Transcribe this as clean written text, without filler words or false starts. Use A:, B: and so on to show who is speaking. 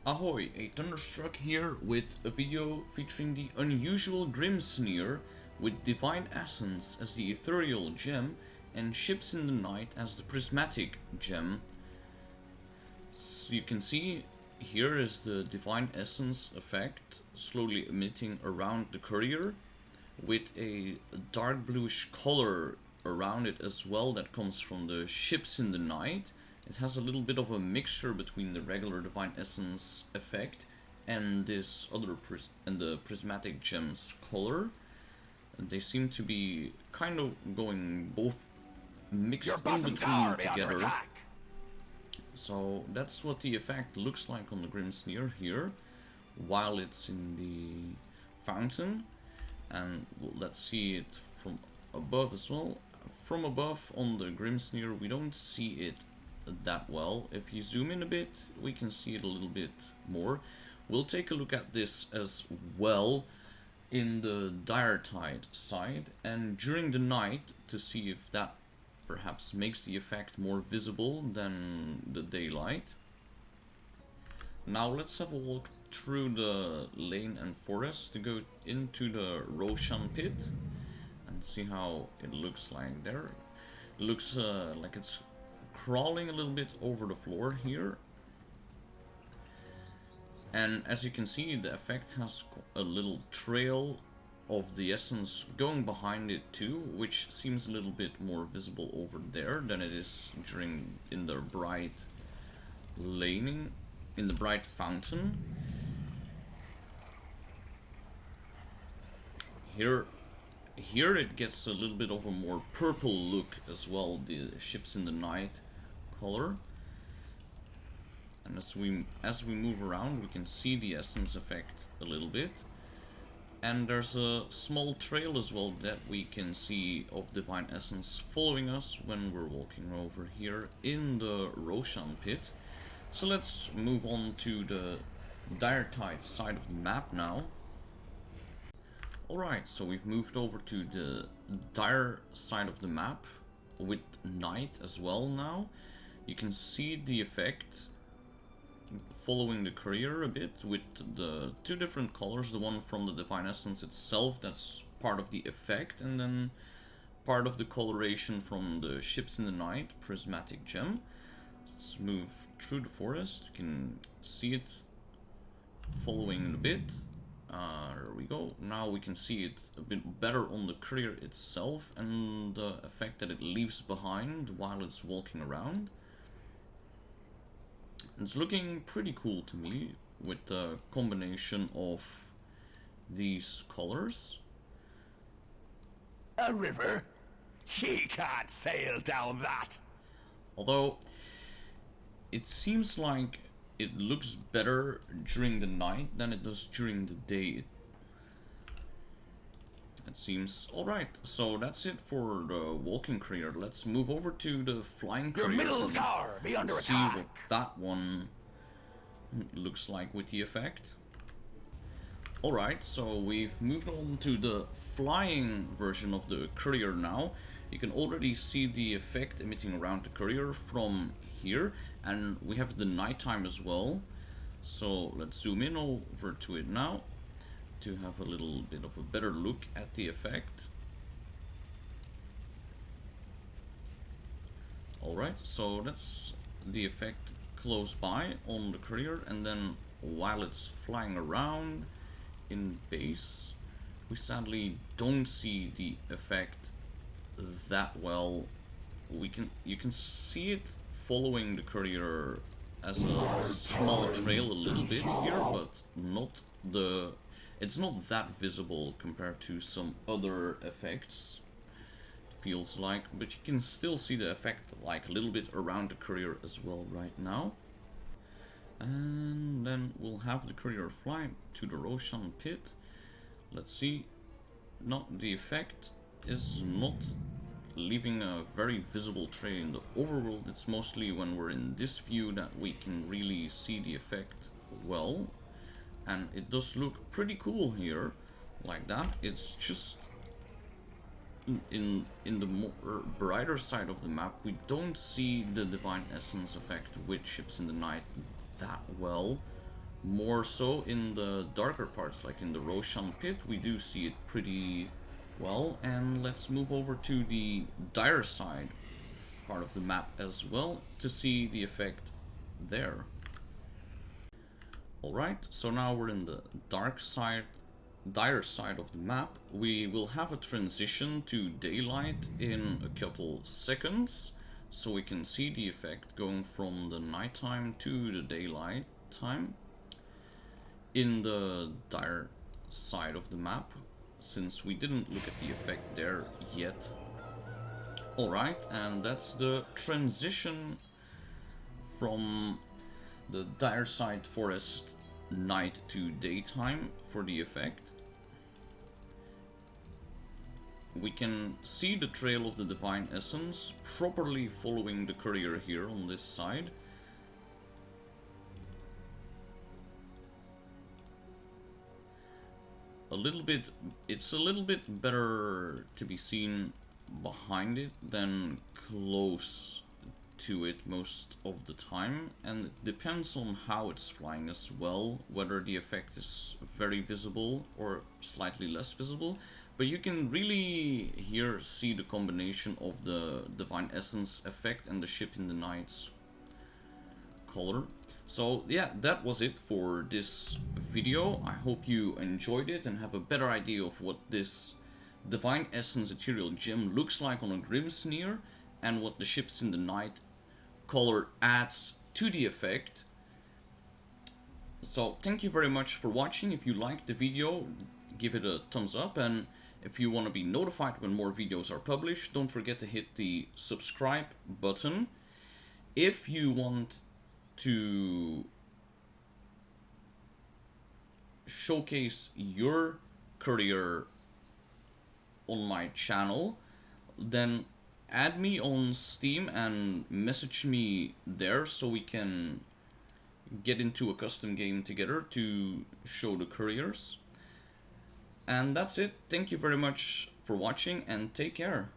A: Ahoy, a Thunderstruck here with a video featuring the Unusual Grimsneer with Divine Essence as the Ethereal gem and Ships in the Night as the Prismatic gem. So you can see here is the Divine Essence effect slowly emitting around the Courier with a dark bluish color around it as well that comes from the Ships in the Night. It has a little bit of a mixture between the regular Divine Essence effect and this other the Prismatic gem's color. They seem to be kind of going both mixed in between together. So that's what the effect looks like on the Grimsneer here, while it's in the fountain. And let's see it from above as well. From above on the Grimsneer we don't see it that well. If you zoom in a bit we can see it a little bit more. We'll take a look at this as well in the Dire Tide side and during the night to see if that perhaps makes the effect more visible than the daylight. Now let's have a walk through the lane and forest to go into the Roshan pit and see how it looks like there. It looks like it's crawling a little bit over the floor here, and as you can see the effect has a little trail of the essence going behind it too, which seems a little bit more visible over there than it is in the bright laning, in the bright fountain. Here it gets a little bit of a more purple look as well, the Ships in the Night color. And as we move around we can see the essence effect a little bit. And there's a small trail as well that we can see of Divine Essence following us when we're walking over here in the Roshan pit. So let's move on to the Dire Tide side of the map now. Alright, so we've moved over to the Dire side of the map with night as well now. You can see the effect following the Courier a bit with the two different colors. The one from the Divine Essence itself, that's part of the effect, and then part of the coloration from the Ships in the Night Prismatic gem. Let's move through the forest. You can see it following a bit. There we go. Now we can see it a bit better on the Courier itself and the effect that it leaves behind while it's walking around. It's looking pretty cool to me with the combination of these colors.
B: A river? She can't sail down that.
A: Although it seems like it looks better during the night than it does during the day. It seems alright. So that's it for the walking Courier. Let's move over to the flying Courier.
B: Your middle tower be under
A: see
B: attack.
A: What that one looks like with the effect. Alright, so we've moved on to the flying version of the Courier now. You can already see the effect emitting around the Courier from here, and we have the nighttime as well. So let's zoom in over to it now to have a little bit of a better look at the effect. Alright, so that's the effect close by on the Courier, and then while it's flying around in base we sadly don't see the effect that well. You can see it following the Courier as a small trail a little bit here, but it's not that visible compared to some other effects, it feels like, but you can still see the effect like a little bit around the Courier as well right now. And then we'll have the Courier fly to the Roshan pit. Let's see. Not the effect is not leaving a very visible trail in the overworld. It's mostly when we're in this view that we can really see the effect well, and it does look pretty cool here like that. It's just in the more brighter side of the map we don't see the Divine Essence effect with Ships in the Night that well. More so in the darker parts, like in the Roshan pit, we do see it pretty well. And let's move over to the dire side part of the map as well to see the effect there. Alright, so now we're in the dire side of the map. We will have a transition to daylight in a couple seconds, so we can see the effect going from the nighttime to the daylight time in the dire side of the map, since we didn't look at the effect there yet. Alright, and that's the transition from the dire side forest night to daytime for the effect. We can see the trail of the Divine Essence properly following the Courier here on this side. It's a little bit better to be seen behind it than close to it most of the time, and it depends on how it's flying as well, whether the effect is very visible or slightly less visible. But you can really here see the combination of the Divine Essence effect and the Ship in the Night's color. So yeah, that was it for this video. I hope you enjoyed it and have a better idea of what this Divine Essence Ethereal gem looks like on a Grimsneer, and what the Ships in the Night color adds to the effect. So thank you very much for watching. If you liked the video, give it a thumbs up, and if you want to be notified when more videos are published, don't forget to hit the subscribe button. If you want to showcase your Courier on my channel, then add me on Steam and message me there so we can get into a custom game together to show the Couriers. And that's it. Thank you very much for watching and take care.